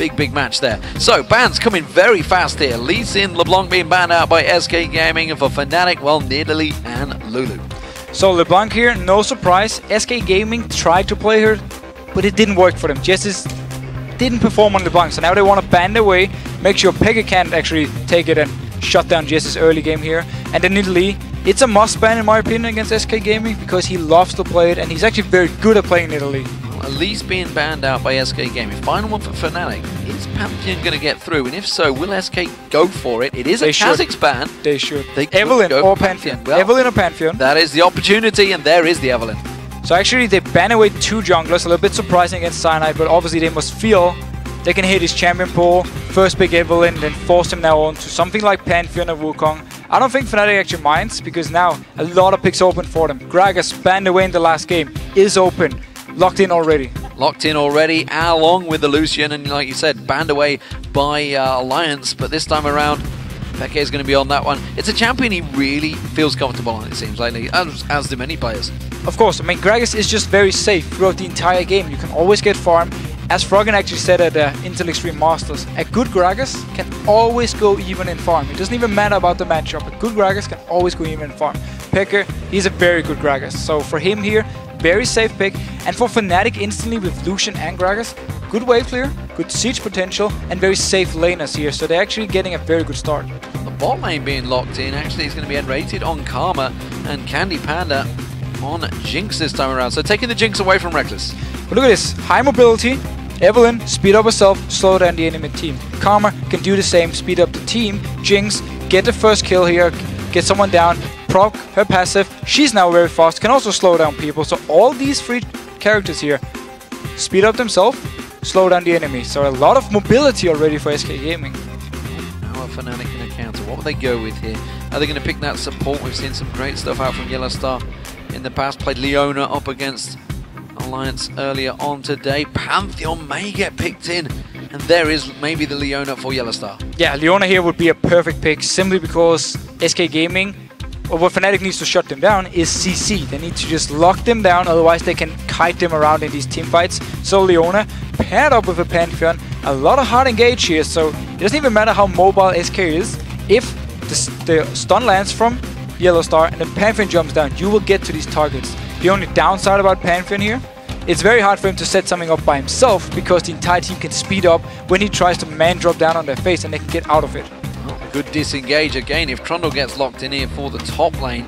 Big match there. So, bans coming very fast here. Lee Sin, LeBlanc being banned out by SK Gaming, and for Fnatic, well, Nidalee and Lulu. So LeBlanc here, no surprise. SK Gaming tried to play her, but it didn't work for them. Jesiz didn't perform on LeBlanc, so now they want to ban away, make sure xPeke can't actually take it and shut down Jesiz early game here. And then Nidalee, it's a must ban in my opinion against SK Gaming because he loves to play it and he's actually very good at playing Nidalee. Well, at least being banned out by SK Gaming. Final one for Fnatic. Is Pantheon going to get through? And if so, will SK go for it? It is a Kha'Zix ban. They should. They Evelynn or Pantheon. Well, Evelynn or Pantheon. That is the opportunity, and there is the Evelynn. So actually they ban away 2 junglers, a little bit surprising against Cyanide, but obviously they must feel they can hit his champion pool, first pick Evelynn, then force him now on to something like Pantheon or Wukong. I don't think Fnatic actually minds, because now a lot of picks open for them. Gragas, banned away in the last game, is open, locked in already. Locked in already, along with the Lucian, and like you said, banned away by Alliance, but this time around, xPeke is going to be on that one. It's a champion he really feels comfortable on, it seems lately, as do many players. Of course, I mean, Gragas is just very safe throughout the entire game. You can always get farm. As Froggen actually said at Intel Extreme Masters, a good Gragas can always go even in farm. It doesn't even matter about the matchup. A good Gragas can always go even in farm. xPeke, he's a very good Gragas. So for him here, very safe pick. And for Fnatic instantly with Lucian and Gragas, good wave clear, good siege potential, and very safe laners here. So they're actually getting a very good start. The bot lane being locked in, actually is going to be nRated on Karma, and Candy Panda on Jinx this time around. So taking the Jinx away from Rekkles. But look at this, high mobility. Evelynn, speed up herself, slow down the enemy team. Karma can do the same, speed up the team. Jinx, get the first kill here, get someone down, proc her passive. She's now very fast, can also slow down people. So all these 3 characters here speed up themselves, slow down the enemy. So a lot of mobility already for SK Gaming. Now a Fnatic in a counter. What will they go with here? Are they going to pick that support? We've seen some great stuff out from YellOwStaR in the past. Played Leona up against Alliance earlier on today. Pantheon may get picked in, and there is maybe the Leona for YellOwStaR. Yeah, Leona here would be a perfect pick simply because SK Gaming, or what Fnatic needs to shut them down is CC. They need to just lock them down, otherwise they can kite them around in these team fights. So Leona paired up with a Pantheon, a lot of hard engage here, so it doesn't even matter how mobile SK is. If the stun lands from YellOwStaR and the Pantheon jumps down, you will get to these targets. The only downside about Pantheon here, it's very hard for him to set something up by himself because the entire team can speed up when he tries to man drop down on their face and they can get out of it. Oh, good disengage again if Trundle gets locked in here for the top lane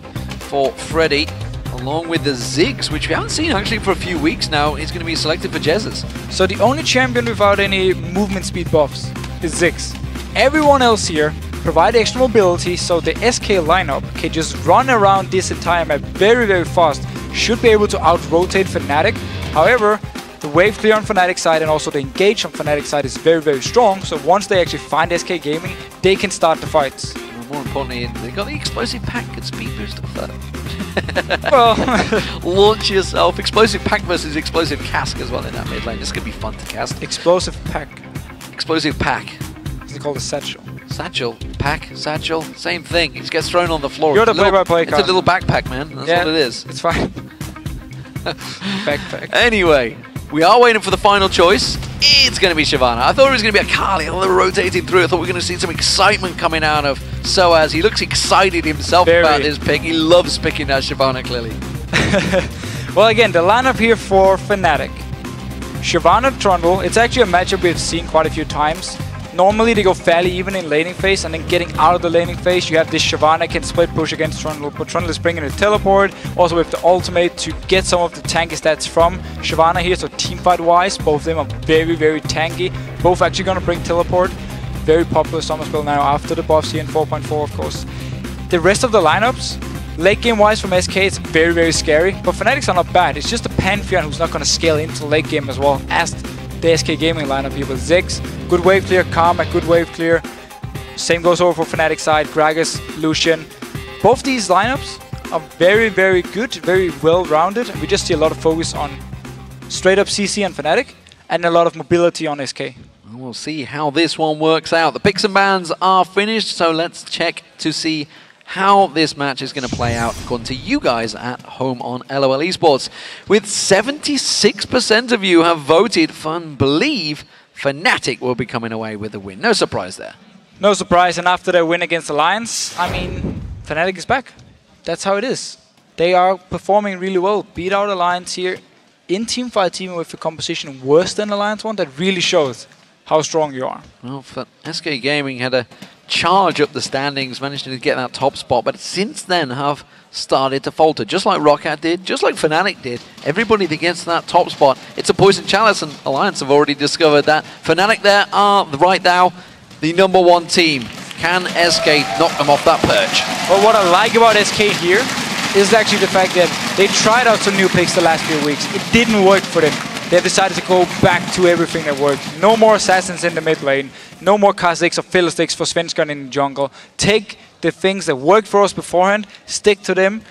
for Freddy, along with the Ziggs, which we haven't seen actually for a few weeks now. Is going to be selected for Jesiz. So the only champion without any movement speed buffs is Ziggs. Everyone else here provide extra mobility, so the SK lineup can just run around this entire map very fast. Should be able to out-rotate Fnatic. However, the wave clear on Fnatic side and also the engage on Fnatic side is very strong. So once they actually find SK Gaming, they can start the fights. Well, more importantly, they got the explosive pack and speed boost of that. Well, launch yourself. Explosive pack versus explosive cask as well in that mid lane. This is going to be fun to cast. Explosive pack. Explosive pack. Is it called a satchel? Satchel, pack, satchel, same thing. It just gets thrown on the floor. You're the play-by-play It's a little backpack, man. That's what it is. It's fine. Backpack. Anyway, we are waiting for the final choice. It's going to be Shyvana. I thought it was going to be Akali. Although rotating through, I thought we were going to see some excitement coming out of sOAZ. He looks excited himself about this pick. He loves picking that Shyvana, clearly. Well, again, the lineup here for Fnatic. Shyvana Trundle. It's actually a matchup we've seen quite a few times. Normally they go fairly even in laning phase, and then getting out of the laning phase you have this Shyvana can split push against Trundle, but Trundle is bringing a teleport, also with the ultimate to get some of the tanky stats from Shyvana here, so teamfight wise both of them are very tanky. Both actually gonna bring teleport. Very popular summer spell now after the buffs here in 4.4 of course. The rest of the lineups, late game wise from SK, it's very scary, but Fnatic's are not bad. It's just the Pantheon who's not gonna scale into late game as well as the SK Gaming lineup here with Ziggs. Good wave clear, Karma, good wave clear. Same goes over for Fnatic side, Gragas, Lucian. Both these lineups are very good, very well rounded. We just see a lot of focus on straight up CC and Fnatic and a lot of mobility on SK. We'll see how this one works out. The picks and bans are finished, so let's check to see how this match is going to play out according to you guys at home on LOL Esports. With 76% of you have voted for, believe, Fnatic will be coming away with the win. No surprise there. No surprise, and after their win against Alliance, I mean, Fnatic is back. That's how it is. They are performing really well. Beat out Alliance here in teamfight, even with a composition worse than Alliance one. That really shows how strong you are. Well, SK Gaming had a charge up the standings, managed to get that top spot, but since then have started to falter, just like Roccat did, just like Fnatic did. Everybody that gets that top spot, it's a poison chalice, and Alliance have already discovered that. Fnatic there are, right now, the #1 team. Can SK knock them off that perch? Well, what I like about SK here is actually the fact that they tried out some new picks the last few weeks. It didn't work for them. They decided to go back to everything that worked. No more assassins in the mid lane. No more Kha'Zix or Fiddlesticks for Svenskeren in the jungle. Take the things that worked for us beforehand, stick to them.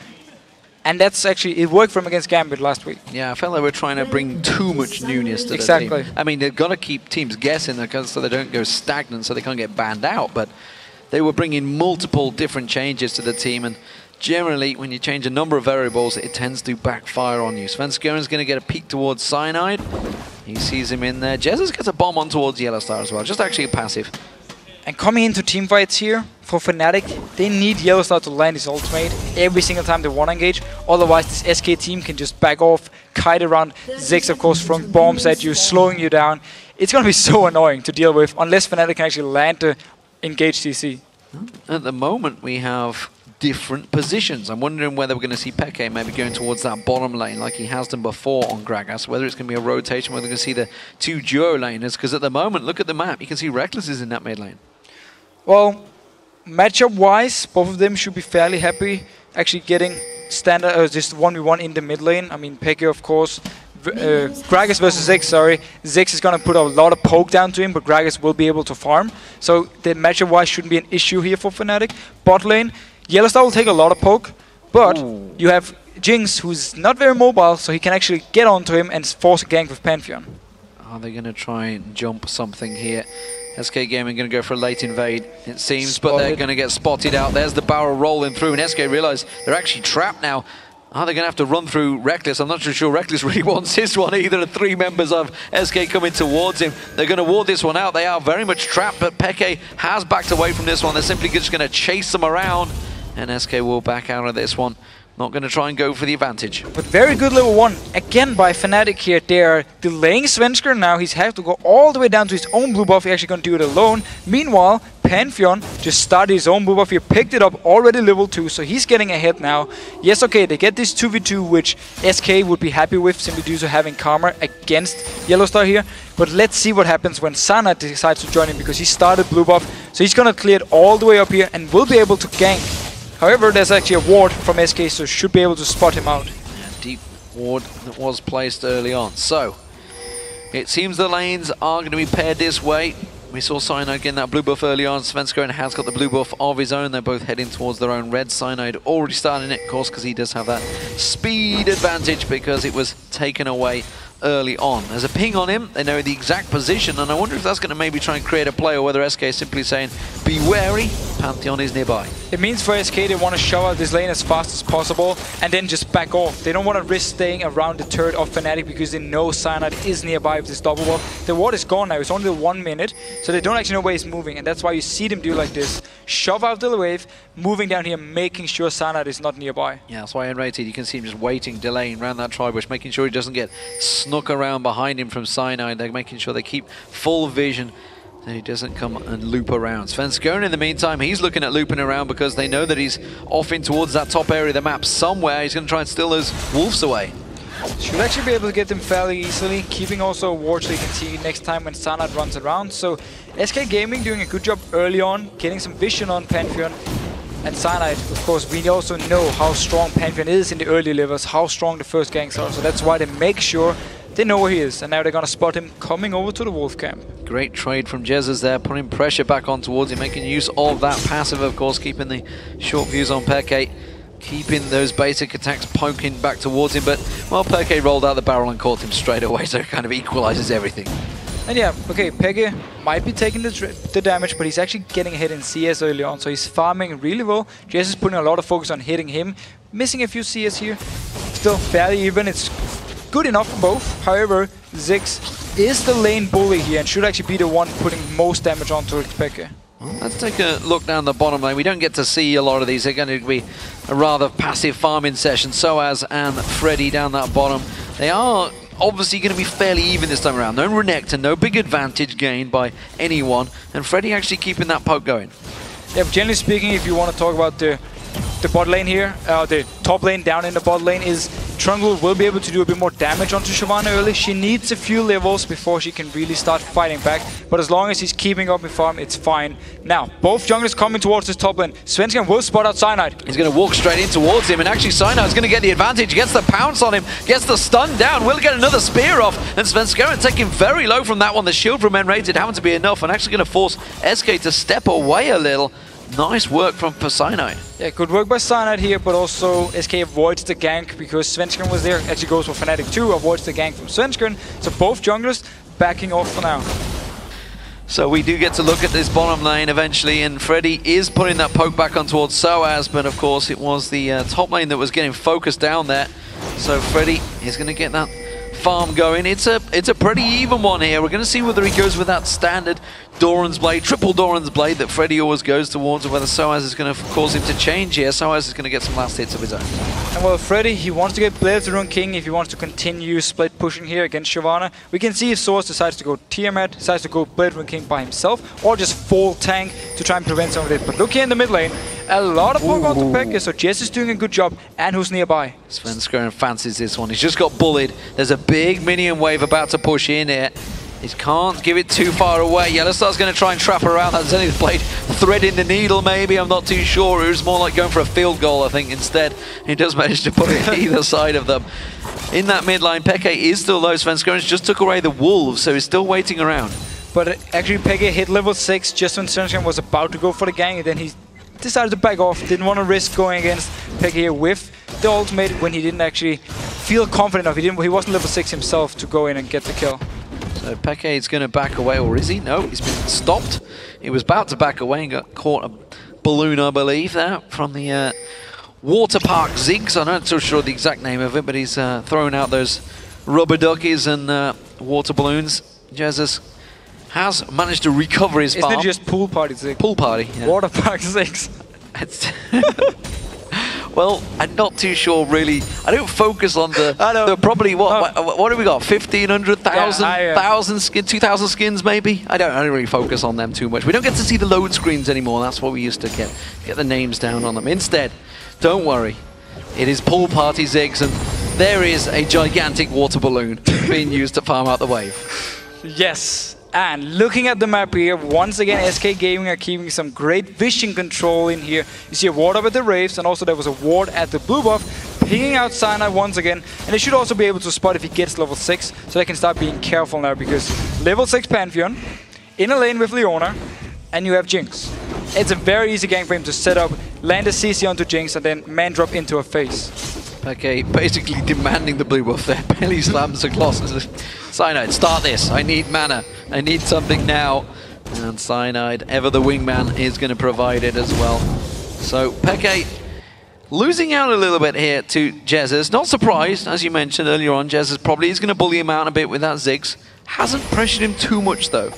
And that's actually, it worked for them against Gambit last week. Yeah, I felt like we're trying to bring too much newness to the team. I mean, they've got to keep teams guessing so they don't go stagnant, so they can't get banned out. But they were bringing multiple different changes to the team, and generally, when you change a number of variables, it tends to backfire on you. Svenskeren's going to get a peek towards Cyanide. He sees him in there. Jesiz gets a bomb on towards YellOwStaR as well, just actually a passive. And coming into teamfights here, for Fnatic, they need YellOwStaR to land his ultimate every single time they want to engage. Otherwise, this SK team can just back off, kite around. Ziggs, of course, throwing bombs at you, slowing you down. It's going to be so annoying to deal with, unless Fnatic can actually land to engage TC. At the moment, we have different positions. I'm wondering whether we're going to see Peke maybe going towards that bottom lane like he has done before on Gragas, whether it's going to be a rotation, whether we're going to see the two duo laners, because at the moment, look at the map, you can see Rekkles is in that mid lane. Well, matchup-wise, both of them should be fairly happy actually getting standard, just 1v1 in the mid lane. I mean, Peke, of course, Gragas versus Ziggs, sorry. Ziggs is going to put a lot of poke down to him, but Gragas will be able to farm. So the matchup-wise shouldn't be an issue here for Fnatic. Bot lane, YellOwStaR will take a lot of poke, but you have Jinx, who's not very mobile, so he can actually get onto him and force a gank with Pantheon. Are they going to try and jump something here? SK Gaming going to go for a late invade, it seems, but they're going to get spotted out. There's the barrel rolling through, and SK realize they're actually trapped now. Are they going to have to run through Rekkles? I'm not sure Rekkles really wants this one either. The three members of SK coming towards him. They're going to ward this one out. They are very much trapped, but Peke has backed away from this one. They're simply just going to chase them around, and SK will back out of this one. Not going to try and go for the advantage. But very good level 1, again by Fnatic here. They are delaying Svenskeren now. He's have to go all the way down to his own blue buff. He's actually going to do it alone. Meanwhile, Pantheon just started his own blue buff here, picked it up, already level 2, so he's getting ahead now. Yes, okay, they get this 2v2, which SK would be happy with, simply due to having Karma against YellOwStaR here. But let's see what happens when Cyanide decides to join him, because he started blue buff. So he's going to clear it all the way up here and will be able to gank. However, there's actually a ward from SK, so should be able to spot him out. Yeah, deep ward that was placed early on. So, it seems the lanes are going to be paired this way. We saw Cyanide getting that blue buff early on. Svenskeren has got the blue buff of his own. They're both heading towards their own red. Cyanide already starting it, of course, because he does have that speed advantage because it was taken away early on. There's a ping on him. They know the exact position, and I wonder if that's going to maybe try and create a play, or whether SK is simply saying, be wary, Pantheon is nearby. It means for SK they want to shove out this lane as fast as possible and then just back off. They don't want to risk staying around the turret of Fnatic because they know Cyanide is nearby with this double wall. The ward is gone now. It's only 1 minute, so they don't actually know where he's moving, and that's why you see them do like this. Shove out the wave, moving down here, making sure Cyanide is not nearby. Yeah, that's why nRated, you can see him just waiting, delaying around that tri-bush, making sure he doesn't get snuck around behind him from Cyanide. They're making sure they keep full vision so he doesn't come and loop around. Svenskeren, in the meantime, he's looking at looping around because they know that he's off in towards that top area of the map somewhere. He's going to try and steal those wolves away. Should actually be able to get them fairly easily, keeping also a ward so you can see next time when Cyanide runs around. So SK Gaming doing a good job early on, getting some vision on Pantheon. And Cyanide, of course, we also know how strong Pantheon is in the early levels, how strong the first ganks are, so that's why they make sure they know where he is, and now they're going to spot him coming over to the wolf camp. Great trade from Jesiz there, putting pressure back on towards him, making use of that passive, of course, keeping the short views on Peke, keeping those basic attacks poking back towards him, but, well, Peke rolled out the barrel and caught him straight away, so it kind of equalizes everything. And yeah, okay, Peke might be taking the damage, but he's actually getting ahead in CS early on, so he's farming really well. Jesiz is putting a lot of focus on hitting him, missing a few CS here. Still fairly even, it's good enough for both. However, Ziggs is the lane bully here and should actually be the one putting most damage onto xPeke. Let's take a look down the bottom lane. We don't get to see a lot of these. They're going to be a rather passive farming session. sOAZ and Freddy down that bottom. They are obviously going to be fairly even this time around. No Renekton, no big advantage gained by anyone. And Freddy actually keeping that poke going. Yeah, but generally speaking, if you want to talk about the bot lane here, the top lane down in the bot lane is Trundle will be able to do a bit more damage onto Shyvana early. She needs a few levels before she can really start fighting back, but as long as he's keeping up with farm, it's fine. Now, both junglers coming towards this top lane. Svenskeren will spot out Cyanide. He's going to walk straight in towards him, and actually Cyanide's going to get the advantage, gets the pounce on him, gets the stun down, will get another spear off, and Svenskeren taking very low from that one. The shield from nRated happened to be enough, and actually going to force SK to step away a little. Nice work from Cyanide. Yeah, good work by Cyanide here, but also SK avoids the gank because Svenskeren was there. Actually goes for Fnatic 2, avoids the gank from Svenskeren. So both junglers backing off for now. So we do get to look at this bottom lane eventually, and Freddy is putting that poke back on towards sOAZ, but of course it was the top lane that was getting focused down there. So Freddy is going to get that farm going. It's a pretty even one here. We're going to see whether he goes with that standard Doran's Blade, triple Doran's Blade that Freddy always goes towards, or whether sOAZ is going to cause him to change here. sOAZ is going to get some last hits of his own. And well, Freddy, he wants to get Blade of the Rune King if he wants to continue split pushing here against Shyvana. We can see if sOAZ decides to go Tiamat, decides to go Blade of the Rune King by himself, or just full tank to try and prevent some of this. But look here in the mid lane, a lot of poke onto Peke, so Jesiz is doing a good job, and who's nearby? Svenskeren fancies this one. He's just got bullied. There's a big minion wave about to push in here. He can't give it too far away. YellOwStaR's going to try and trap around that Zenith Blade, threading the needle maybe, I'm not too sure. It was more like going for a field goal, I think, instead. He does manage to put it either side of them. In that mid lane, Peke is still low. Svenskeren just took away the wolves, so he's still waiting around. But actually, Peke hit level 6 just when Svenskeren was about to go for the gang, and then he decided to back off. Didn't want to risk going against Peke here with the ultimate when he didn't actually feel confident enough. He wasn't level 6 himself to go in and get the kill. So Peke is going to back away, or is he? No, he's been stopped. He was about to back away and got caught a balloon, I believe, there from the water park Ziggs. I'm not so sure the exact name of it, but he's throwing out those rubber duckies and water balloons. Jesiz has managed to recover his farm. Isn't it just pool party Ziggs? Pool party, yeah. Water park Ziggs. Well, I'm not too sure really. I don't focus on the probably what have we got? 1,500, 1,000 skins, 2,000 skins maybe. I don't really focus on them too much. We don't get to see the load screens anymore. That's what we used to get the names down on them. Instead, don't worry, it is pool party Ziggs, and there is a gigantic water balloon being used to farm out the wave. Yes. And looking at the map here, once again SK Gaming are keeping some great vision control in here. You see a ward up at the Wraiths, and also there was a ward at the blue buff, pinging out Cyanide once again. And they should also be able to spot if he gets level 6, so they can start being careful now, because level 6 Pantheon, in a lane with Leona, and you have Jinx. It's a very easy game for him to set up, land a CC onto Jinx, and then man drop into her face. Okay, basically demanding the blue buff there. Belly slams across. Cyanide, start this. I need mana. I need something now. And Cyanide, ever the wingman, is going to provide it as well. So Peke losing out a little bit here to Jesiz. Not surprised, as you mentioned earlier on. Jesiz probably is going to bully him out a bit with that Ziggs. Hasn't pressured him too much though.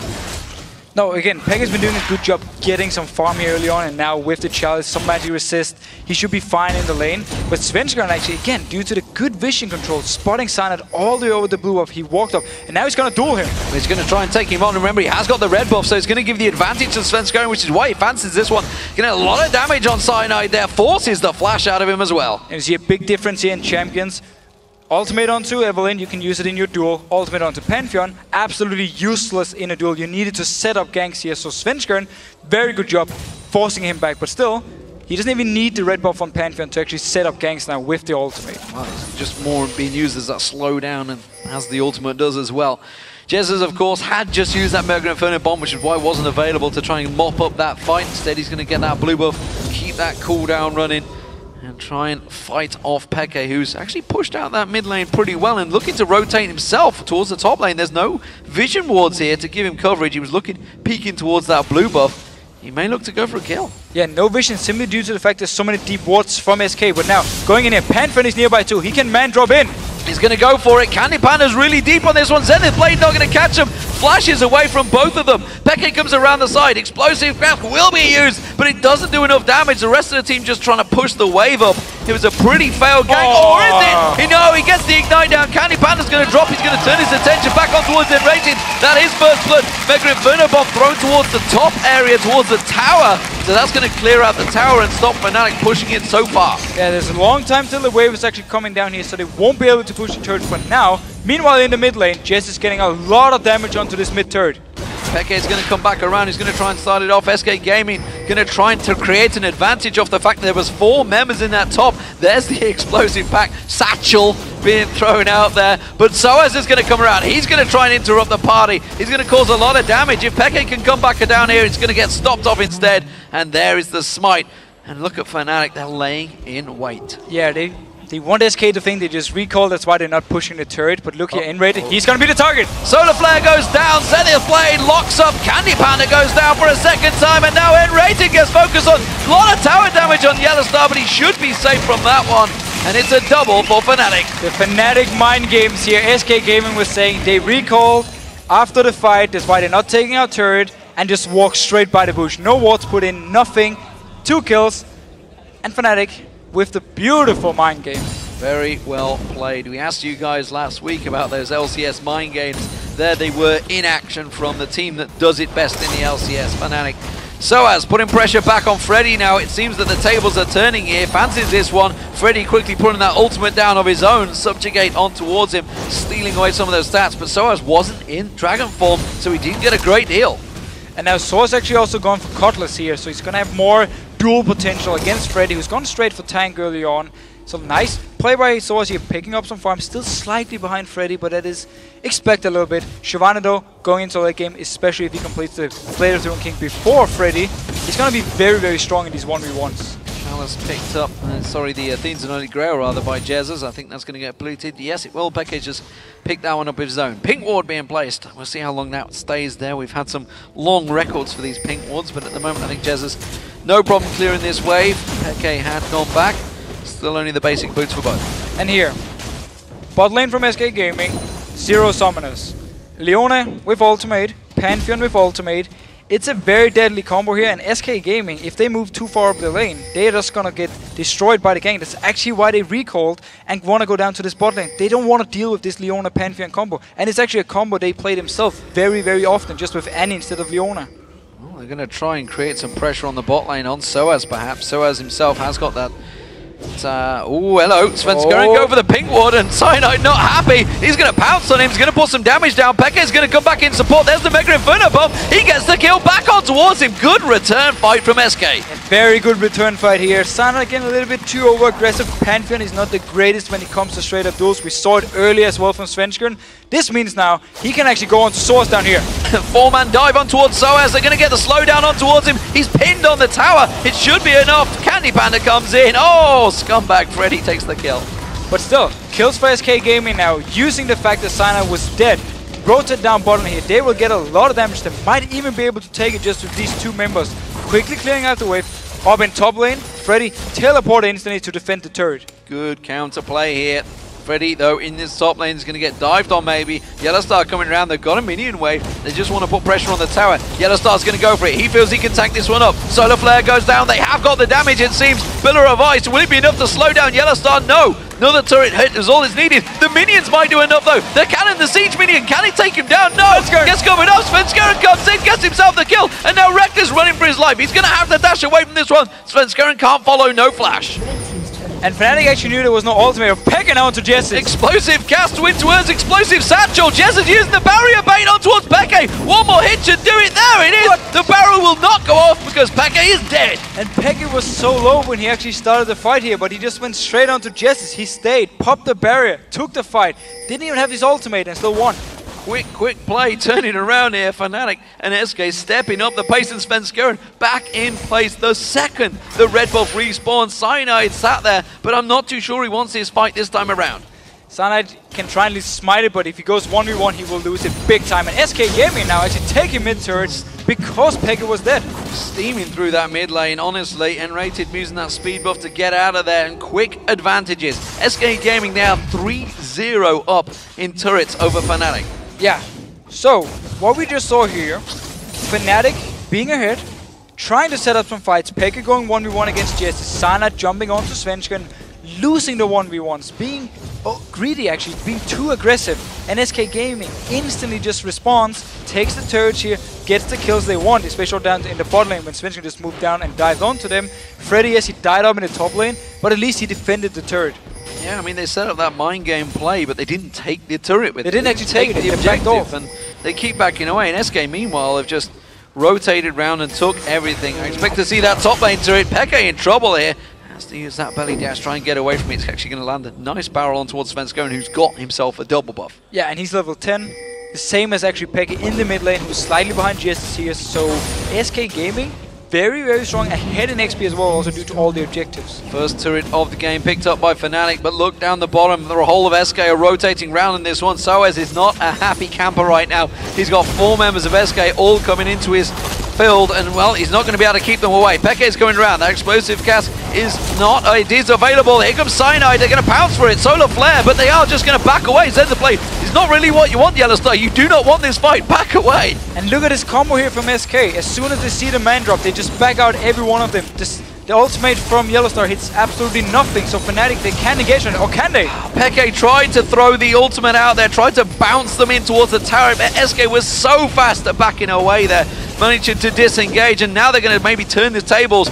No, again, Peke's been doing a good job getting some farm here early on, and now with the chalice, some magic resist, he should be fine in the lane. But Svenskeren actually, again, due to the good vision control, spotting Cyanide all the way over the blue buff, he walked up, and now he's going to duel him. He's going to try and take him on. Remember, he has got the red buff, so he's going to give the advantage to Svenskeren, which is why he fancies this one. Getting a lot of damage on Cyanide there, forces the flash out of him as well. And you see a big difference here in champions. Ultimate onto Evelynn, you can use it in your duel. Ultimate onto Pantheon, absolutely useless in a duel. You needed to set up ganks here. So Svenskeren, very good job forcing him back. But still, he doesn't even need the red buff on Pantheon to actually set up ganks now with the ultimate. Well, it's just more being used as that slowdown, and as the ultimate does as well. Jesiz, of course, had just used that Mega Inferno bomb, which is why it wasn't available to try and mop up that fight. Instead, he's going to get that blue buff, keep that cooldown running, and try and fight off Peke, who's actually pushed out that mid lane pretty well and looking to rotate himself towards the top lane. There's no vision wards here to give him coverage. He was peeking towards that blue buff. He may look to go for a kill. Yeah, no vision simply due to the fact there's so many deep wards from SK. But now, going in here, Pantheon is nearby too. He can man drop in. He's going to go for it. Candy Panda's really deep on this one. Zenith Blade not going to catch him. Flashes away from both of them. Peke comes around the side. Explosive Grasp will be used, but it doesn't do enough damage. The rest of the team just trying to push the wave up. It was a pretty failed gank. Or is it? No, he gets the Ignite down. Candy Panda's going to drop. He's going to turn his attention back on towards nRated. That is first blood. Mega Inferno Bomb thrown towards the top area, towards the tower. So that's going to clear out the tower and stop Fnatic pushing it so far. Yeah, there's a long time till the wave is actually coming down here, so they won't be able to push the turret for now. Meanwhile, in the mid lane, Jesiz is getting a lot of damage onto this mid turret. Peke is going to come back around. He's going to try and start it off. SK Gaming going to try to create an advantage off the fact that there was 4 members in that top. There's the explosive pack. Satchel being thrown out there. But sOAZ is going to come around. He's going to try and interrupt the party. He's going to cause a lot of damage. If Peke can come back down here, it's going to get stopped off instead. And there is the smite. And look at Fnatic. They're laying in wait. Yeah, they want SK to think they just recall, that's why they're not pushing the turret. But look here, nRated, he's gonna be the target. Solar Flare goes down, Zenith Blade locks up, Candy Panda goes down for a second time, and now nRated gets focused on. A lot of tower damage on YellOwStaR, but he should be safe from that one. And it's a double for Fnatic. The Fnatic mind games here. SK Gaming was saying they recalled after the fight, that's why they're not taking out turret, and just walk straight by the bush. No wards put in, nothing. 2 kills, and Fnatic with the beautiful mind games. Very well played. We asked you guys last week about those LCS mind games. There they were in action from the team that does it best in the LCS, Fnatic. sOAZ putting pressure back on Freddy now. It seems that the tables are turning here. Fancies this one. Freddy quickly putting that ultimate down of his own. Subjugate on towards him, stealing away some of those stats. But sOAZ wasn't in Dragon form, so he didn't get a great deal. And now sOAZ actually also gone for Cutlass here, so he's going to have more dual potential against Freddy, who's gone straight for tank early on. So nice play by sOAZ here, picking up some farm, still slightly behind Freddy, but that is expected a little bit. Shyvana though, going into late game, especially if he completes the Blade of the Rune King before Freddy, he's going to be very, very strong in these 1v1s. Chalice picked up, the Athene's Anointed Grail rather by Jesiz. I think that's going to get polluted. Yes, it will. Peke just picked that one up of his own. Pink ward being placed. We'll see how long that stays there. We've had some long records for these pink wards, but at the moment I think Jesiz, no problem clearing this wave. Peke had gone back. Still only the basic boots for both. And here, bot lane from SK Gaming, 0 summoners. Leona with ultimate, Pantheon with ultimate. It's a very deadly combo here, and SK Gaming, if they move too far up the lane, they're just gonna get destroyed by the gank. That's actually why they recalled and want to go down to this bot lane. They don't want to deal with this Leona Pantheon combo, and it's actually a combo they play themselves very, very often, just with Annie instead of Leona. Well, they're gonna try and create some pressure on the bot lane on sOAZ perhaps. sOAZ himself has got that. Oh, hello. Svenskeren go for the pink ward, and Cyanide not happy. He's going to pounce on him. He's going to put some damage down. Peke is going to come back in support. There's the Mega Inferno Bomb. He gets the kill back on towards him. Good return fight from SK. A very good return fight here. Cyanide again a little bit too over-aggressive. Pantheon is not the greatest when it comes to straight-up duels. We saw it earlier as well from Svenskeren. This means now he can actually go on to sOAZ down here. 4-man dive on towards sOAZ. They're going to get the slowdown on towards him. He's pinned on the tower. It should be enough. Candy Panda comes in. Oh, scumbag Freddy takes the kill. But still, kills for SK Gaming now, using the fact that Cyanide was dead. Rotate down bottom here. They will get a lot of damage. They might even be able to take it just with these 2 members. Quickly clearing out the wave. Up in top lane, Freddy teleported instantly to defend the turret. Good counterplay here. Freddy, though, in this top lane is going to get dived on maybe. YellOwStaR coming around. They've got a minion wave. They just want to put pressure on the tower. YellOwStar's going to go for it. He feels he can tank this one up. Solar Flare goes down. They have got the damage, it seems. Pillar of Ice. Will it be enough to slow down YellOwStaR? No. Another turret hit is all is needed. The minions might do enough, though. The cannon, the siege minion. Can he take him down? No. Gets coming up. Svenskeren comes in, gets himself the kill. And now Rekkles running for his life. He's going to have to dash away from this one. Svenskeren can't follow. No flash. And Fnatic actually knew there was no ultimate of Peke now onto Jesiz. Explosive cast win towards explosive satchel. Jesiz using the barrier bait on towards Peke. One more hit should do it. There it is. What? The barrel will not go off because Peke is dead. And Peke was so low when he actually started the fight here, but he just went straight onto Jesiz. He stayed, popped the barrier, took the fight, didn't even have his ultimate and still won. Quick play, turning around here. Fnatic and SK stepping up the pace, and Svenskeren back in place the second the red buff respawned. Cyanide sat there, but I'm not too sure he wants his fight this time around. Cyanide can try and smite it, but if he goes 1v1, he will lose it big time. And SK Gaming now actually taking mid turrets. because Peke was dead. Steaming through that mid lane, honestly. nRated using that speed buff to get out of there, and quick advantages. SK Gaming now 3-0 up in turrets over Fnatic. Yeah, so what we just saw here, Fnatic being ahead, trying to set up some fights, Peke going 1v1 against Jesiz, Cyanide jumping onto Svenskeren, losing the 1v1s, being greedy actually, being too aggressive, and SK Gaming instantly just responds, takes the turrets here, gets the kills they want, especially down in the bot lane when Svenskeren just moved down and dived onto them. Freddy, yes, he died up in the top lane, but at least he defended the turret. Yeah, I mean, they set up that mind game play, but they didn't take the turret with them. They didn't actually take the objective, and they keep backing away, and SK meanwhile have just rotated round and took everything. I expect to see that top lane turret. Peke in trouble here. Has to use that belly dash, try and get away from it. It's actually going to land a nice barrel on towards Svenskeren, who's got himself a double buff. Yeah, and he's level 10. The same as actually Peke in the mid lane, who's slightly behind Jesiz here. So SK Gaming, very, very strong, ahead in XP as well, also due to all the objectives. First turret of the game picked up by Fnatic, but look down the bottom. The whole of SK are rotating round in this one. sOAZ is not a happy camper right now. He's got 4 members of SK all coming into his field, and well, he's not going to be able to keep them away. Peke is going around. That explosive gas is not, it is available. Here comes Cyanide. They're going to pounce for it. Solar Flare, but they are just going to back away. Center play is not really what you want, YellOwStaR. You do not want this fight. Back away. And look at this combo here from SK. As soon as they see the man drop, they just back out every one of them. The ultimate from YellOwStaR hits absolutely nothing, so Fnatic, they can engage on it, or can they? Peke tried to throw the ultimate out there, tried to bounce them in towards the tower, but SK was so fast at backing away there, managing to disengage, and now they're going to maybe turn the tables,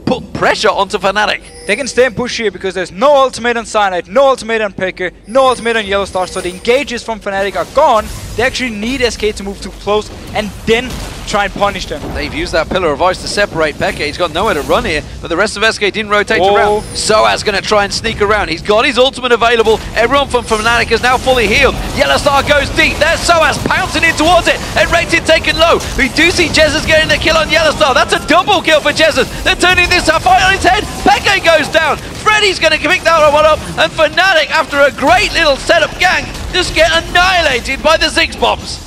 put pressure onto Fnatic. They can stay and push here because there's no ultimate on Cyanide, no ultimate on Peke, no ultimate on YellOwStaR, so the engages from Fnatic are gone. They actually need SK to move too close and then try and punish them. They've used that Pillar of Ice to separate Peke. He's got nowhere to run here, but the rest of SK didn't rotate around. sOAZ going to try and sneak around. He's got his ultimate available. Everyone from Fnatic is now fully healed. YellOwStaR goes deep. There's sOAZ pouncing in towards it. nRated taken low. We do see Jesiz getting the kill on YellOwStaR. That's a double kill for Jesiz. They're turning this fight on its head. Peke goes down. Freddy's going to pick that one up, and Fnatic, after a great little setup gang, just get annihilated by the Ziggs bombs.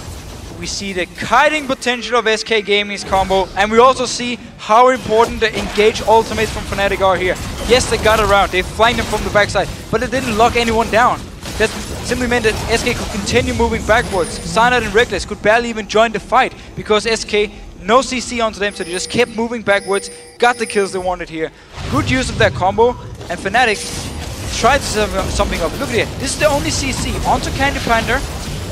We see the kiting potential of SK Gaming's combo, and we also see how important the engage ultimates from Fnatic are here. Yes, they got around, they flanked them from the backside, but it didn't lock anyone down. That simply meant that SK could continue moving backwards. Cyanide and Rekkles could barely even join the fight because SK, no CC onto them, so they just kept moving backwards, got the kills they wanted here. Good use of that combo, and Fnatic tried to set something up. Look at it, this is the only CC onto Panda,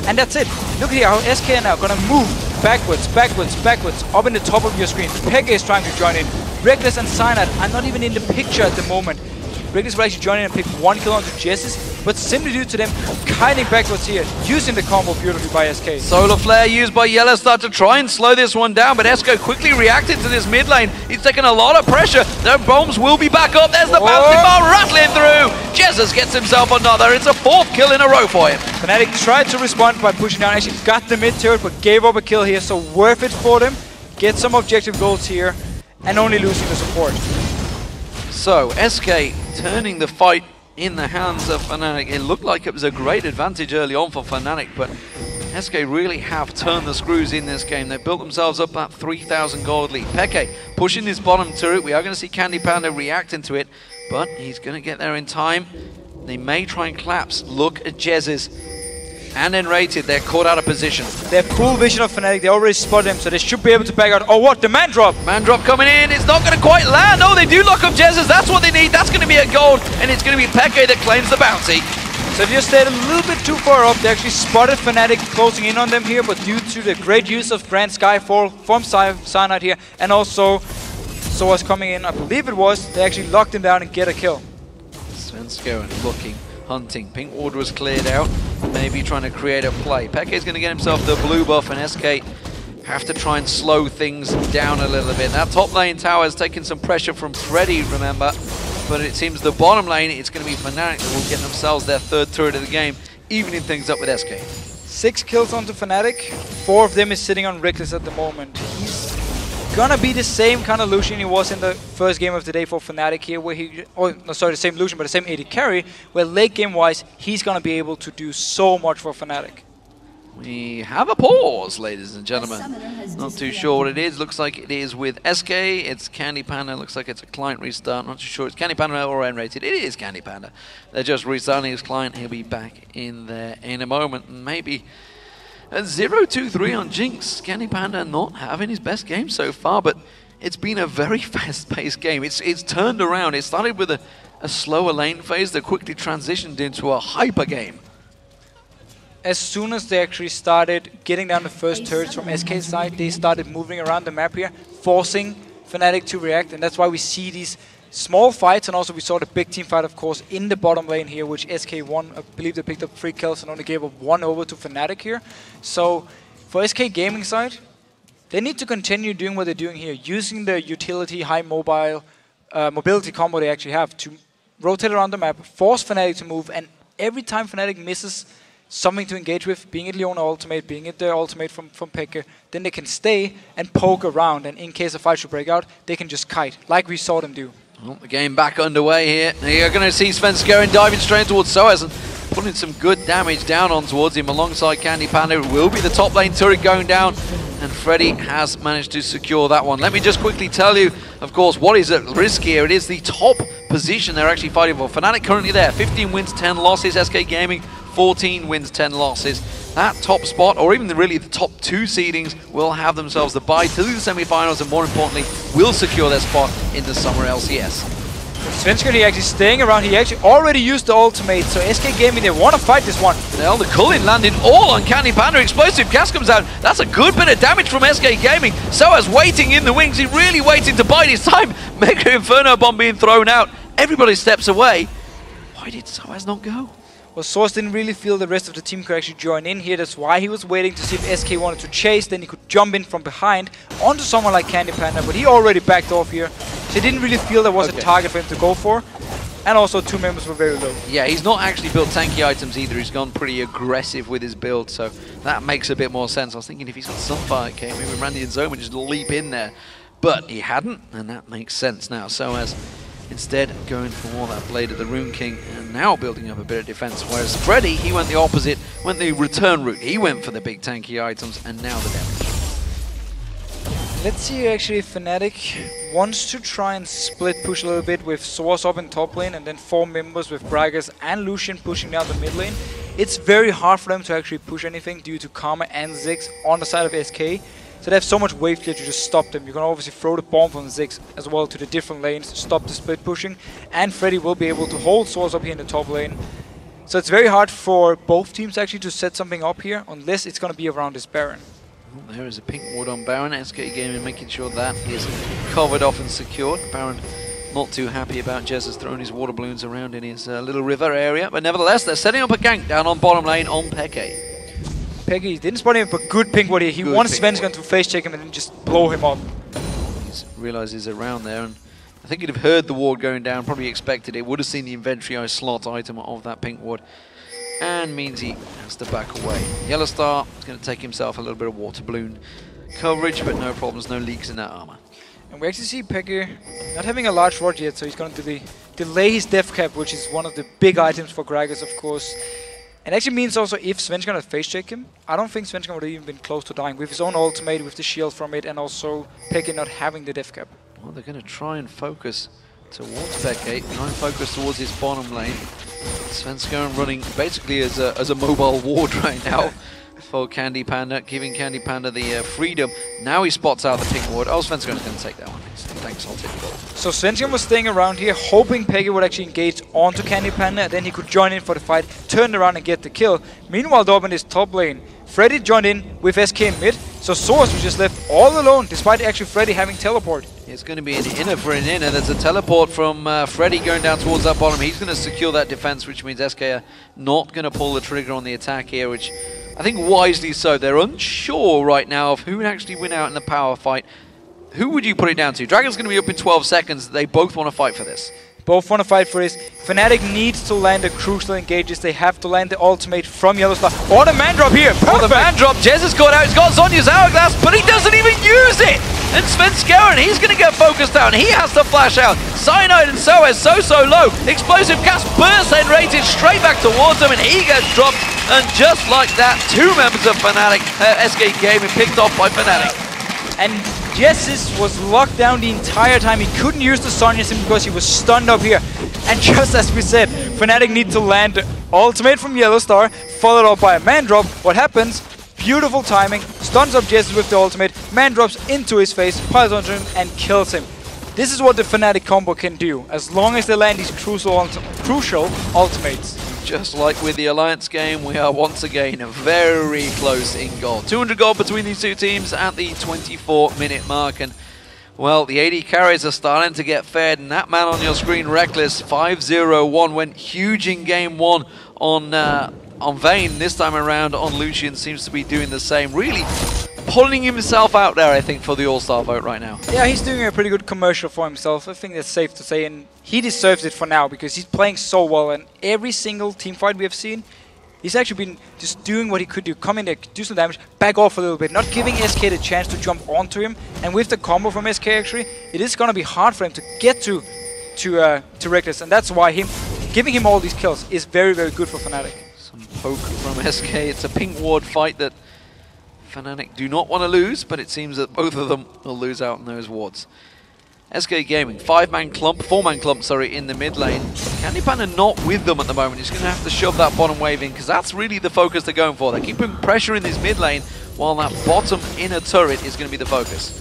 and that's it. Look at here how SK are now gonna move backwards, backwards, backwards, up in the top of your screen. Peke is trying to join in. Rekkles and Cyanide are not even in the picture at the moment. Rekkles will actually join in and pick 1 kill onto Jesiz, but simply due to them kiting backwards here, using the combo beautifully by SK. Solar Flare used by YellOwStaR to try and slow this one down, but SK quickly reacted to this mid lane. He's taking a lot of pressure. Their bombs will be back up. There's the bouncing ball rattling through. Jesiz gets himself another. It's a 4th kill in a row for him. Fnatic tried to respond by pushing down, actually got the mid turret, but gave up a kill here, so worth it for them. Get some objective goals here, and only losing the support. So, SK turning the fight in the hands of Fnatic. It looked like it was a great advantage early on for Fnatic, but SK really have turned the screws in this game. They built themselves up that 3,000 gold lead. Peke pushing this bottom turret. We are going to see Panda reacting to it, but he's going to get there in time. They may try and collapse. Look at Jesiz and nRated. They're caught out of position. They have full vision of Fnatic. They already spotted him, so they should be able to back out. Oh, what? The man drop! Man drop coming in. It's not going to quite land. Oh, they do lock up Jesiz. That's what they need. That's going to be a gold, and it's going to be Peke that claims the bounty. So they just stayed a little bit too far up. They actually spotted Fnatic closing in on them here, but due to the great use of Grand Skyfall from Cyanide here, and also sOAZ coming in, I believe it was, they actually locked him down and get a kill. Svenskeren looking, hunting. Pink ward was cleared out. Maybe trying to create a play. Peke is going to get himself the blue buff, and SK have to try and slow things down a little bit. That top lane tower has taken some pressure from Freddy, remember, but it seems the bottom lane, it's going to be Fnatic that will get themselves their 3rd turret of the game, evening things up with SK. 6 kills onto Fnatic. 4 of them is sitting on Rekkles at the moment. He's gonna be the same kind of Lucian he was in the first game of the day for Fnatic here, where he, oh no, sorry, the same Lucian, but the same AD carry, where late game wise, he's gonna be able to do so much for Fnatic. We have a pause, ladies and gentlemen. Not too sure what it is. Looks like it is with SK. It's Candy Panda. Looks like it's a client restart. Not too sure. It's Candy Panda or nRated. It is Candy Panda. They're just restarting his client. He'll be back in there in a moment. And maybe a 0-2-3 on Jinx. Candy Panda not having his best game so far, but it's been a very fast-paced game. It's turned around. It started with a slower lane phase that quickly transitioned into a hyper game. As soon as they actually started getting down the first turrets from SK's side, they started moving around the map here, forcing Fnatic to react, and that's why we see these small fights, and also we saw the big team fight, of course, in the bottom lane here, which SK won. I believe they picked up 3 kills and only gave up 1 over to Fnatic here. So for SK Gaming side, they need to continue doing what they're doing here, using the utility, high mobility combo they actually have to rotate around the map, force Fnatic to move, and every time Fnatic misses something to engage with, being it Leona ultimate, being it the ultimate from xPeke, then they can stay and poke around, and in case a fight should break out, they can just kite, like we saw them do. Well, the game back underway here. You're going to see Svenskeren diving straight towards sOAZ and putting some good damage down on towards him alongside Candy Panda. It will be the top lane turret going down, and Freddy has managed to secure that one. Let me just quickly tell you, of course, what is at risk here. It is the top position they're actually fighting for. Fnatic currently there, 15 wins, 10 losses. SK Gaming, 14 wins, 10 losses. That top spot, or even really the top 2 seedings, will have themselves the bye to the semi-finals, and more importantly, will secure their spot in the Summer LCS. Svenskeren actually staying around. He actually already used the ultimate, so SK Gaming, they want to fight this one. Well, the Cologne landed all on Candy Panda. Explosive gas comes out. That's a good bit of damage from SK Gaming. sOAZ waiting in the wings. He's really waiting to bide his time. Mega Inferno Bomb being thrown out. Everybody steps away. Why did sOAZ not go? Well, sOAZ didn't really feel the rest of the team could actually join in here. That's why he was waiting to see if SK wanted to chase. Then he could jump in from behind onto someone like Candy Panda. But he already backed off here. So he didn't really feel there was a target for him to go for. And also 2 members were very low. Yeah, he's not actually built tanky items either. He's gone pretty aggressive with his build. So that makes a bit more sense. I was thinking if he's got Sunfire, okay, maybe Randy and Zoma just leap in there. But he hadn't, and that makes sense now. sOAZ instead going for that Blade of the Rune King, and now building up a bit of defense. Whereas Freddy, he went the opposite, went the return route. He went for the big tanky items, and now the damage. Let's see actually if Fnatic wants to try and split push a little bit with sOAZ up in top lane, and then 4 members with Gragas and Lucian pushing down the mid lane. It's very hard for them to actually push anything due to Karma and Ziggs on the side of SK. So they have so much wave clear to just stop them. You can obviously throw the bomb from Ziggs as well to the different lanes, stop the split pushing, and Freddy will be able to hold sOAZ up here in the top lane. So it's very hard for both teams actually to set something up here, unless it's going to be around this Baron. Well, there is a pink ward on Baron. SK Gaming making sure that is covered off and secured. Baron not too happy about Jesiz throwing his water balloons around in his little river area, but nevertheless they're setting up a gank down on bottom lane on xPeke. He didn't spot him, but good pink ward here. He wants Svenskeren to face check him and then just blow him up. He's realised he's around there, and I think he'd have heard the ward going down, probably expected it, would have seen the inventory slot item of that pink ward, and means he has to back away. YellOwStaR is going to take himself a little bit of water balloon coverage, but no problems, no leaks in that armor. And we actually see xPeke not having a large ward yet, so he's going to delay his death cap, which is one of the big items for Gragas, of course. It actually means also if Svenskeren had face check him, I don't think Svenskeren would have even been close to dying with his own ultimate, with the shield from it, and also xPeke not having the death cap. Well, they're going to try and focus towards xPeke, try and focus towards his bottom lane. Svenskeren running basically as a mobile ward right now for Candy Panda, giving Candy Panda the freedom. Now he spots out the pink ward. Oh, Svenskeren's going to take that one. Thanks, I'll take the ball. So Svenskeren was staying around here, hoping xPeke would actually engage onto Candy Panda, and then he could join in for the fight, turn around and get the kill. Meanwhile, though, in his top lane, Freddy joined in with SK in mid, so sOAZ was just left all alone, despite actually Freddy having teleport. It's going to be an inner for an inner. There's a teleport from Freddy going down towards that bottom. He's going to secure that defense, which means SK are not going to pull the trigger on the attack here, which I think wisely so. They're unsure right now of who would actually win out in the power fight. Who would you put it down to? Dragon's going to be up in 12 seconds. They both want to fight for this. Both want to fight for this. Fnatic needs to land the crucial engages. They have to land the ultimate from YellOwStaR. Oh, the man drop here. Perfect. Oh, the man drop. Jesiz got out. He's got Zhonya's hourglass, but he doesn't even use it. And Svenskeren, he's going to get focused down. He has to flash out. Cyanide and sOAZ so low. Explosive gas bursts nRated straight back towards him, and he gets dropped. And just like that, 2 members of Fnatic, SK Gaming picked off by Fnatic. And Jesiz was locked down the entire time. He couldn't use the Sonya Sim because he was stunned up here. And just as we said, Fnatic need to land the ultimate from YellOwStaR, followed up by a man drop. What happens? Beautiful timing, stuns up Jesiz with the ultimate, man drops into his face, piles onto him and kills him. This is what the Fnatic combo can do, as long as they land these crucial ultimates. Just like with the Alliance game, we are once again very close in gold. 200 gold between these two teams at the 24-minute mark. And, well, the AD carries are starting to get fed. And that man on your screen, Rekkles, 5-0-1, went huge in game 1 on Vayne. This time around on Lucian seems to be doing the same. Really pulling himself out there, I think, for the All-Star vote right now. Yeah, he's doing a pretty good commercial for himself. I think that's safe to say, and he deserves it for now because he's playing so well. And every single team fight we have seen, he's actually been just doing what he could do. Come in there, do some damage, back off a little bit, not giving SK the chance to jump onto him. And with the combo from SK, actually, it is going to be hard for him to get to Rekkles, and that's why giving him all these kills is very, very good for Fnatic. Some poke from SK. It's a pink ward fight that Fnatic do not want to lose, but it seems that both of them will lose out on those wards. SK Gaming, 4-man clump, sorry, in the mid lane. Candy Panda not with them at the moment. He's going to have to shove that bottom wave in, because that's really the focus they're going for. They're keeping pressure in this mid lane, while that bottom inner turret is going to be the focus.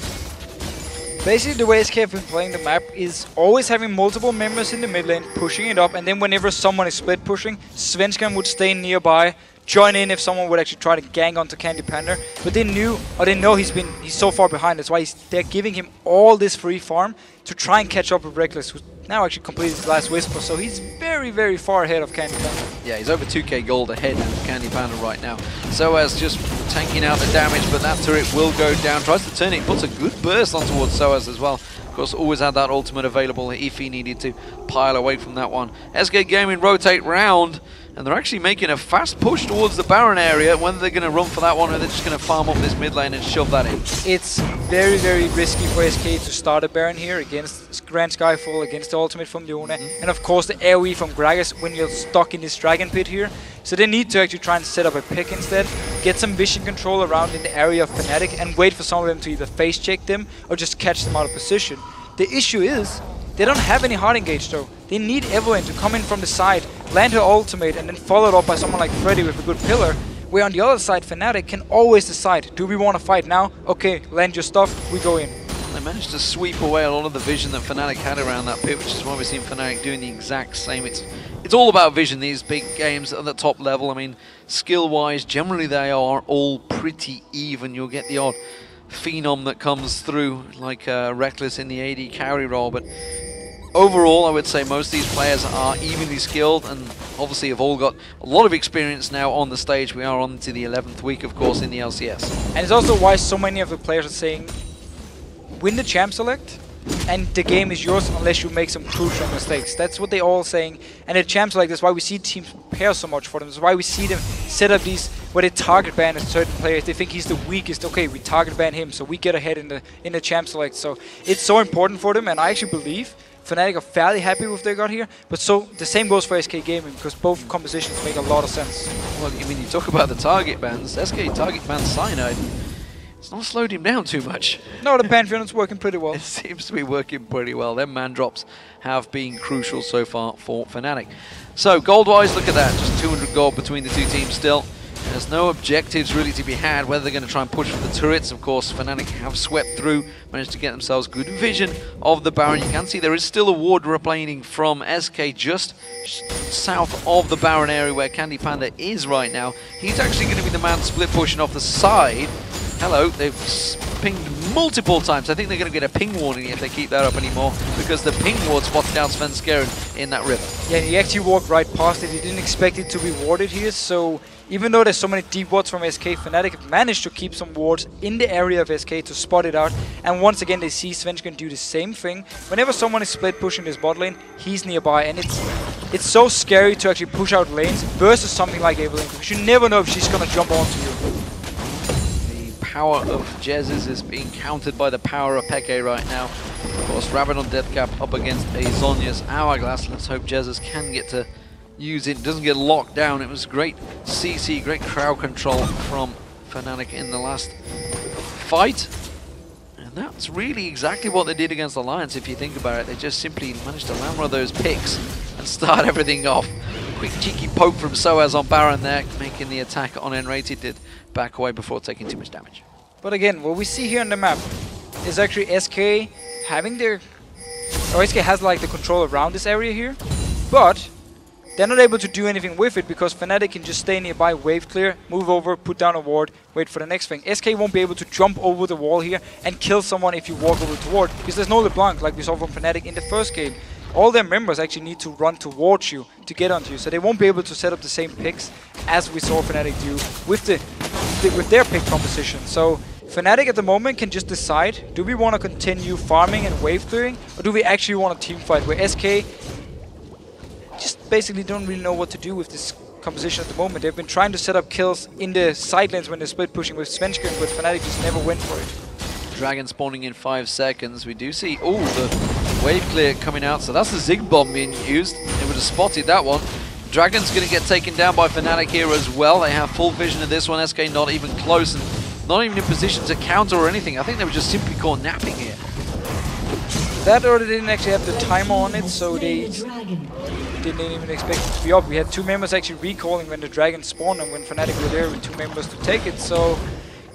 Basically, the way SK have been playing the map is always having multiple members in the mid lane, pushing it up, and then whenever someone is split pushing, Svenskeren would stay nearby, join in if someone would actually try to gang onto Candy Panda. But they know he's so far behind. That's why they're giving him all this free farm to try and catch up with Rekkles, who's now actually completed his last Whisper. So he's very, very far ahead of Candy Panda. Yeah, he's over 2k gold ahead of Candy Panda right now. sOAZ just tanking out the damage, but that turret will go down. Tries to turn it, puts a good burst on towards sOAZ as well. Of course, always had that ultimate available if he needed to pile away from that one. SK Gaming rotate round, and they're actually making a fast push towards the Baron area. Whether they're going to run for that one or they're just going to farm up this mid lane and shove that in. It's very, very risky for SK to start a Baron here against Grand Skyfall, against the ultimate from Leona, and of course the AoE from Gragas when you're stuck in this Dragon Pit here. So they need to actually try and set up a pick instead, get some vision control around in the area of Fnatic, and wait for some of them to either face check them or just catch them out of position. The issue is, they don't have any hard engage though. They need Evelynn to come in from the side, land her ultimate, and then followed up by someone like Freddy with a good pillar. Where on the other side, Fnatic can always decide, do we want to fight now? Okay, land your stuff, we go in. They managed to sweep away a lot of the vision that Fnatic had around that pit, which is why we've seen Fnatic doing the exact same. It's all about vision, these big games at the top level. I mean, skill-wise, generally they are all pretty even. You'll get the odd phenom that comes through, like Rekkles in the AD carry role, but overall, I would say most of these players are evenly skilled and obviously have all got a lot of experience now on the stage. We are on to the 11th week, of course, in the LCS. And it's also why so many of the players are saying, win the champ select, and the game is yours unless you make some crucial mistakes. That's what they're all saying. And the champ select, that's why we see teams prepare so much for them. That's why we see them set up these, where they target ban a certain player. If they think he's the weakest, okay, we target ban him, so we get ahead in the champ select. So it's so important for them, and I actually believe Fnatic are fairly happy with what they got here, but so the same goes for SK Gaming, because both compositions make a lot of sense. Well, I mean, you talk about the target bans, SK target ban Cyanide, it's not slowed him down too much. No, the Pantheon is working pretty well. It seems to be working pretty well. Their man drops have been crucial so far for Fnatic. So, gold-wise, look at that, just 200 gold between the two teams still. There's no objectives really to be had, whether they're going to try and push for the turrets. Of course, Fnatic have swept through, managed to get themselves good vision of the Baron. You can see there is still a ward replaying from SK just south of the Baron area where Candy Panda is right now. He's actually going to be the man split pushing off the side. Hello, they've pinged multiple times. I think they're going to get a ping warning if they keep that up anymore, because the ping ward spotted down Svenskeren in that river. Yeah, he actually walked right past it. He didn't expect it to be warded here, so even though there's so many deep wards from SK, Fnatic have managed to keep some wards in the area of SK to spot it out. And once again, they see Svenskeren do the same thing. Whenever someone is split pushing this bot lane, he's nearby, and it's so scary to actually push out lanes versus something like Evelynn, because you never know if she's going to jump onto you. Power of Jesiz is being countered by the power of Peke right now. Of course, Rabbit on Deathcap up against a Zhonya's Hourglass. Let's hope Jesiz can get to use it. Doesn't get locked down. It was great CC, great crowd control from Fnatic in the last fight. And that's really exactly what they did against Alliance, if you think about it. They just simply managed to land one of those picks and start everything off. Quick cheeky poke from sOAZ on Baron there, making the attack on nRated did back away before taking too much damage. But again, what we see here on the map is actually SK having their... Or SK has like the control around this area here, but they're not able to do anything with it because Fnatic can just stay nearby, wave clear, move over, put down a ward, wait for the next thing. SK won't be able to jump over the wall here and kill someone if you walk over the ward, because there's no LeBlanc like we saw from Fnatic in the first game. All their members actually need to run towards you to get onto you, so they won't be able to set up the same picks as we saw Fnatic do with their pick composition. So Fnatic at the moment can just decide, do we want to continue farming and wave clearing, or do we actually want a team fight where SK just basically don't really know what to do with this composition at the moment. They've been trying to set up kills in the side lanes when they're split pushing with Svenskeren, but Fnatic just never went for it. Dragon spawning in 5 seconds. We do see, oh, the wave clear coming out, so that's the Zig bomb being used. They would have spotted that one. Dragon's going to get taken down by Fnatic here as well. They have full vision of this one. SK not even close and not even in position to counter or anything. I think they were just simply caught napping here. That or they didn't actually have the timer on it, so they didn't even expect it to be up. We had 2 members actually recalling when the dragon spawned and when Fnatic were there with 2 members to take it, so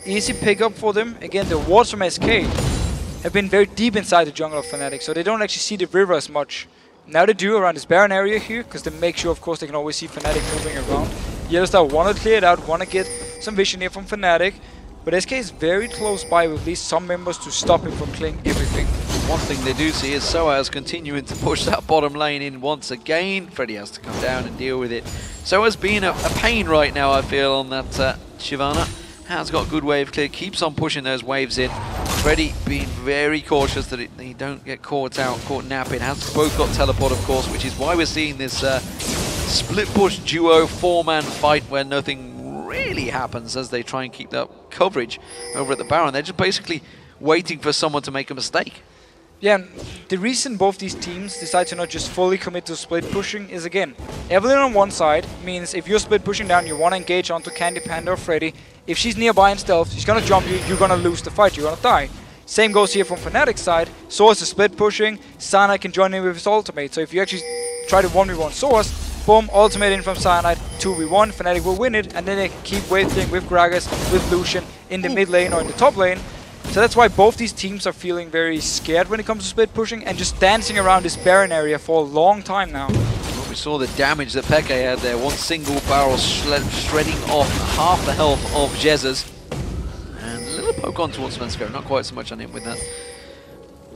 easy pick up for them. Again, the wards from SK have been very deep inside the jungle of Fnatic, so they don't actually see the river as much. Now they do around this Baron area here, because they make sure, of course, they can always see Fnatic moving around. YellOwStaR want to clear it out, want to get some vision here from Fnatic, but SK is very close by with at least some members to stop him from killing everything. One thing they do see is sOAZ continuing to push that bottom lane in once again. Freddy has to come down and deal with it. sOAZ being a pain right now, I feel, on that Shyvana. Has got good wave clear, keeps on pushing those waves in. Freddy being very cautious that he don't get caught napping. Has both got teleport, of course, which is why we're seeing this split push duo 4-man fight where nothing really happens as they try and keep that coverage over at the Baron. They're just basically waiting for someone to make a mistake. Yeah, the reason both these teams decide to not just fully commit to split pushing is, again, Evelynn on one side means if you're split pushing down, you want to engage onto Candy, Panda or Freddy. If she's nearby in stealth, she's going to jump you, you're going to lose the fight, you're going to die. Same goes here from Fnatic's side. sOAZ is split pushing, Cyanide can join in with his ultimate. So if you actually try to 1v1 sOAZ, boom, ultimate in from Cyanide, 2v1, Fnatic will win it, and then they can keep waiting with Gragas, with Lucian in the mid lane or in the top lane. So that's why both these teams are feeling very scared when it comes to split pushing and just dancing around this Baron area for a long time now. Well, we saw the damage that xPeke had there. One single barrel shredding off half the health of Jesiz. And a little poke on towards Svenskeren, not quite so much on him with that.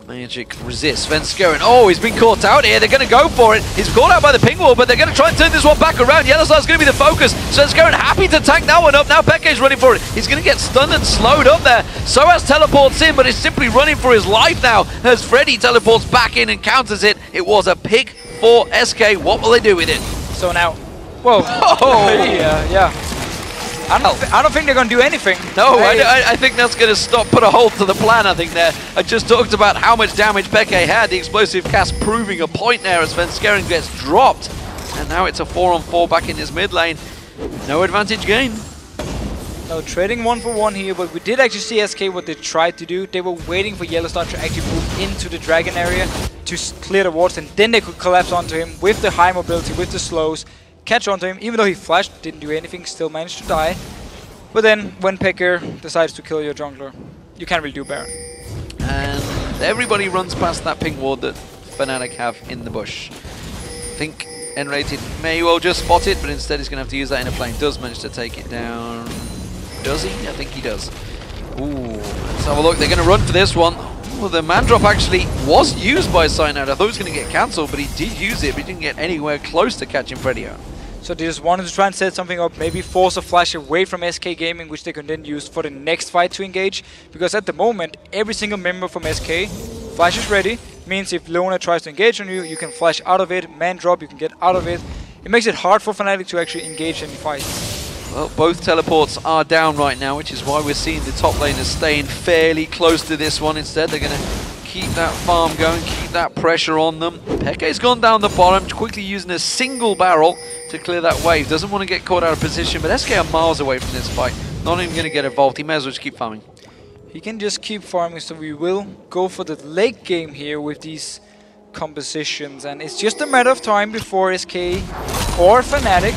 Magic resist. Svenskeren, oh, he's been caught out here. They're going to go for it. He's caught out by the ping wall, but they're going to try and turn this one back around. YellOwStaR's going to be the focus. Svenskeren happy to tank that one up. Now xPeke's running for it. He's going to get stunned and slowed up there. sOAZ teleports in, but is simply running for his life now as Freddy teleports back in and counters it. It was a pick for SK. What will they do with it? So now, whoa. Oh. yeah. I don't think they're going to do anything. No, I think that's going to put a halt to the plan, I think, there. I just talked about how much damage xPeke had, the explosive cast proving a point there as Svenskeren gets dropped. And now it's a 4-on-4 back in his mid lane. No advantage gain. No, trading 1-for-1 here, but we did actually see SK what they tried to do. They were waiting for YellOwStaR to actually move into the dragon area to clear the wards, and then they could collapse onto him with the high mobility, with the slows. Catch onto him, even though he flashed, didn't do anything, still managed to die. But then, when xPeke decides to kill your jungler, you can't really do Baron. And everybody runs past that ping ward that Fnatic have in the bush. I think nRated may well just spot it, but instead he's going to have to use that inner flame. Does manage to take it down. Does he? I think he does. Ooh, let's have a look. They're going to run for this one. Well, the man drop actually was used by Cyanide. I thought it was going to get cancelled, but he did use it, but he didn't get anywhere close to catching Freddy out. So they just wanted to try and set something up, maybe force a flash away from SK Gaming, which they can then use for the next fight to engage. Because at the moment, every single member from SK, flash is ready. Means if Leona tries to engage on you, you can flash out of it. Man drop, you can get out of it. It makes it hard for Fnatic to actually engage in fights. Well, both teleports are down right now, which is why we're seeing the top laners staying fairly close to this one. Instead, they're going to keep that farm going, keep that pressure on them. Peke's gone down the bottom, quickly using a single barrel to clear that wave. Doesn't want to get caught out of position, but SK are miles away from this fight. Not even going to get involved. He may as well just keep farming. He can just keep farming, so we will go for the late game here with these compositions. And it's just a matter of time before SK or Fnatic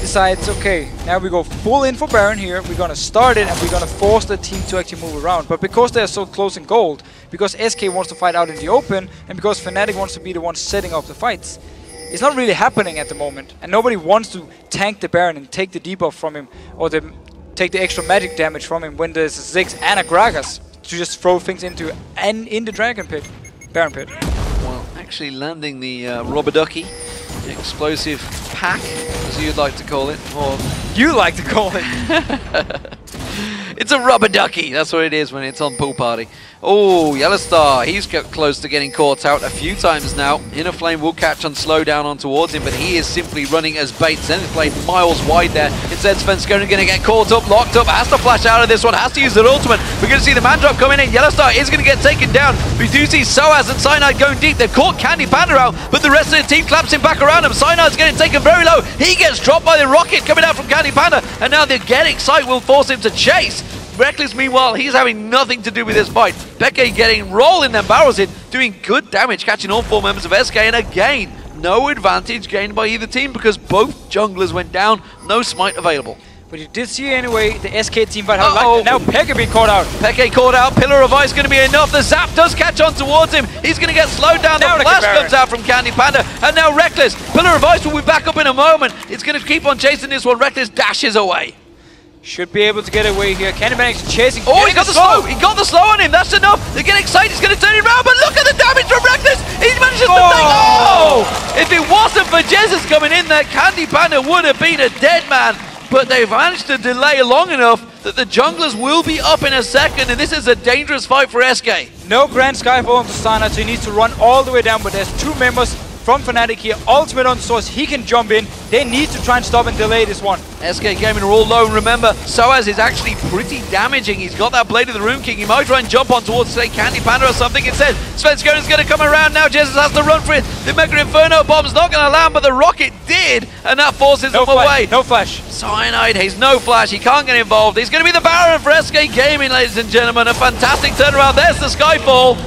decides, okay, now we go full in for Baron here. We're going to start it, and we're going to force the team to actually move around. But because they're so close in gold, because SK wants to fight out in the open, and because Fnatic wants to be the one setting up the fights, it's not really happening at the moment. And nobody wants to tank the Baron and take the debuff from him, or take the extra magic damage from him when there's a Ziggs and a Gragas to just throw things into and in the Dragon Pit, Baron Pit. Well, actually landing the rubber ducky, explosive pack, as you'd like to call it, or you like to call it. It's a rubber ducky. That's what it is when it's on pool party. Oh, YellOwStaR, he's got close to getting caught out a few times now. Inner Flame will catch on slow down on towards him, but he is simply running as bait. Zenith played miles wide there. Instead, Svenskeren going to get caught up, locked up, has to flash out of this one, has to use their ultimate. We're going to see the man drop coming in. YellOwStaR is going to get taken down. We do see sOAZ and Cyanide going deep. They've caught Candy Panda out, but the rest of the team claps him back around him. Cyanide's getting taken very low. He gets dropped by the rocket coming out from Candy Panda, and now the getting sight will force him to chase. Rekkles, meanwhile, he's having nothing to do with this fight. Peke getting rolling them barrels in, doing good damage, catching all four members of SK, and again, no advantage gained by either team because both junglers went down, no smite available. But you did see anyway the SK team fight. Now Peke being caught out. Peke caught out, Pillar of Ice going to be enough. The zap does catch on towards him. He's going to get slowed down. The flash comes out from Candy Panda. And now Rekkles. Pillar of Ice will be back up in a moment. It's going to keep on chasing this one. Rekkles dashes away. Should be able to get away here. Candy Panda chasing. Oh, he got the slow. He got the slow on him. That's enough. They get excited. He's going to turn it around. But look at the damage from Rekkles. He manages to take. Oh! If it wasn't for Jesiz coming in there, Candy Panda would have been a dead man. But they've managed to delay long enough that the junglers will be up in a second, and this is a dangerous fight for SK. No Grand Skyfall onto Cyanide, so he needs to run all the way down, but there's two members from Fnatic here. Ultimate on sOAZ, he can jump in. They need to try and stop and delay this one. SK Gaming are all low, and remember, sOAZ is actually pretty damaging. He's got that Blade of the Rune King. He might try and jump on towards, say, Candy Panda or something. Instead, Svenskeren's going to come around now. Jesiz has to run for it. The Mega Inferno Bomb's not going to land, but the rocket did, and that forces him away. No flash. Cyanide, he's no flash. He can't get involved. He's going to be the Baron for SK Gaming, ladies and gentlemen. A fantastic turnaround. There's the Skyfall.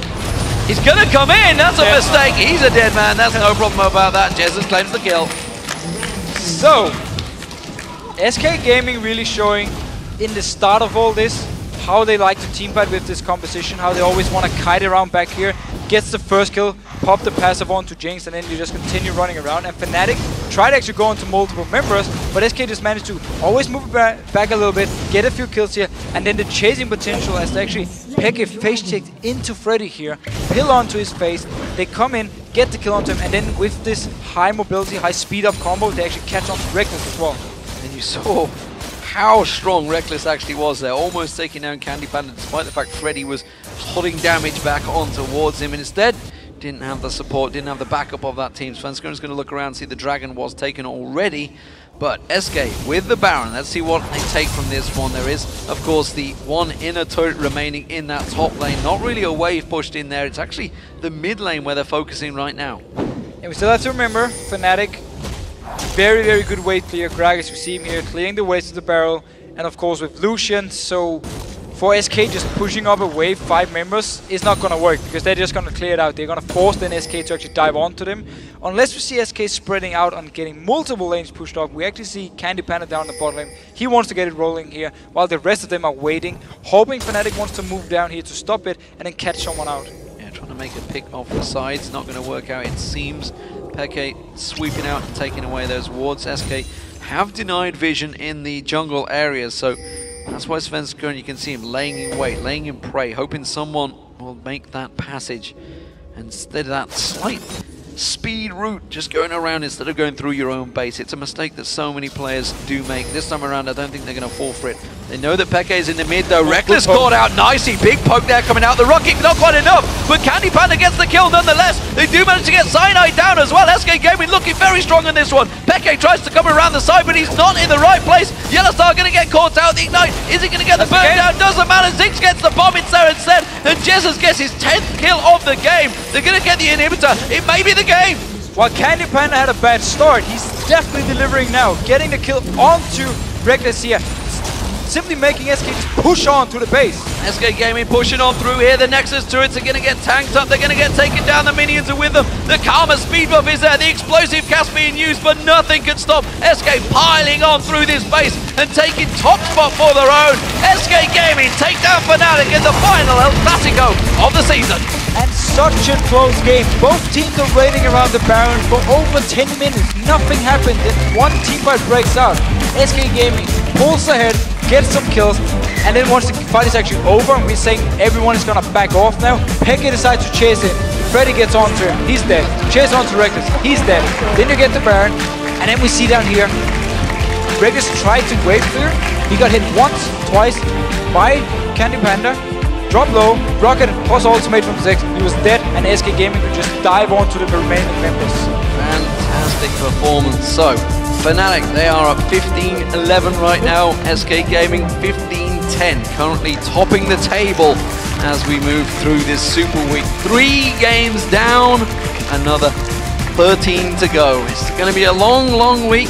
He's going to come in. That's a mistake. He's a dead man. That's no problem about that. Jesiz claims the kill. So, SK Gaming really showing in the start of all this how they like to team fight with this composition, how they always want to kite around back here, gets the first kill, pop the passive on to Jinx, and then you just continue running around. And Fnatic tried to actually go into multiple members, but SK just managed to always move back a little bit, get a few kills here, and then the chasing potential as they actually Peke face checked into Freddy here, pill onto his face, they come in, get the kill onto him, and then with this high mobility, high speed up combo, they actually catch on to Rekkles as well. And you saw how strong Rekkles actually was there, almost taking down Candy Panda, despite the fact Freddy was putting damage back on towards him, and instead didn't have the support, didn't have the backup of that team. Svenskeren's going to look around, see the Dragon was taken already, but SK with the Baron. Let's see what they take from this one. There is, of course, the one inner turret remaining in that top lane. Not really a wave pushed in there. It's actually the mid lane where they're focusing right now. And we still have to remember, Fnatic, very, very good wave clear. Gragas, we see him here clearing the waves to the barrel. And of course with Lucian, so for SK just pushing up a wave 5 members is not going to work because they're just going to clear it out. They're going to force then SK to actually dive onto them. Unless we see SK spreading out and getting multiple lanes pushed up, we actually see Candy Panda down the bot lane. He wants to get it rolling here while the rest of them are waiting, hoping Fnatic wants to move down here to stop it and then catch someone out. Yeah, trying to make a pick off the sides, not going to work out it seems. Peke sweeping out and taking away those wards. SK have denied vision in the jungle areas, so that's why Svenskeren, you can see him laying in wait, laying in prey, hoping someone will make that passage. Instead of that slight speed route, just going around instead of going through your own base. It's a mistake that so many players do make. This time around, I don't think they're going to fall for it. They know that Peke is in the mid though. Rekkles caught out nicely. Big poke there coming out. The rocket not quite enough, but Candy Panda gets the kill nonetheless. They do manage to get Cyanide down as well. SK Gaming looking very strong in this one. Peke tries to come around the side, but he's not in the right place. YellOwStaR going to get caught out. The Ignite, is he going to get the burn down? Doesn't matter. Ziggs gets the bomb instead, and Jesiz gets his 10th kill of the game. They're going to get the inhibitor. It may be the game. While Candy Panda had a bad start, he's definitely delivering now. Getting the kill onto Rekkles here. Simply making SK push on to the base. SK Gaming pushing on through here. The Nexus turrets are going to get tanked up. They're going to get taken down. The minions are with them. The Karma speed buff is there. The explosive cast being used, but nothing can stop SK piling on through this base and taking top spot for their own. SK Gaming take down Fnatic in the final El Classico of the season. And such a close game. Both teams are waiting around the Baron for over 10 minutes. Nothing happened. Then one team fight breaks out. SK Gaming pulls ahead, gets some kills, and then once the fight is actually over and we're saying everyone is gonna back off now, Peke decides to chase in. Freddy gets onto him, he's dead. Chase onto Rekkles, he's dead. Then you get the Baron, and then we see down here, Rekkles tried to wave clear. He got hit once, twice by Candy Panda. Drop low, rocket plus ultimate from Ziggs. He was dead, and SK Gaming could just dive onto the remaining members. Fantastic performance. So, Fnatic, they are at 15-11 right now. SK Gaming 15-10, currently topping the table as we move through this Super Week. 3 games down, another 13 to go. It's going to be a long, long week.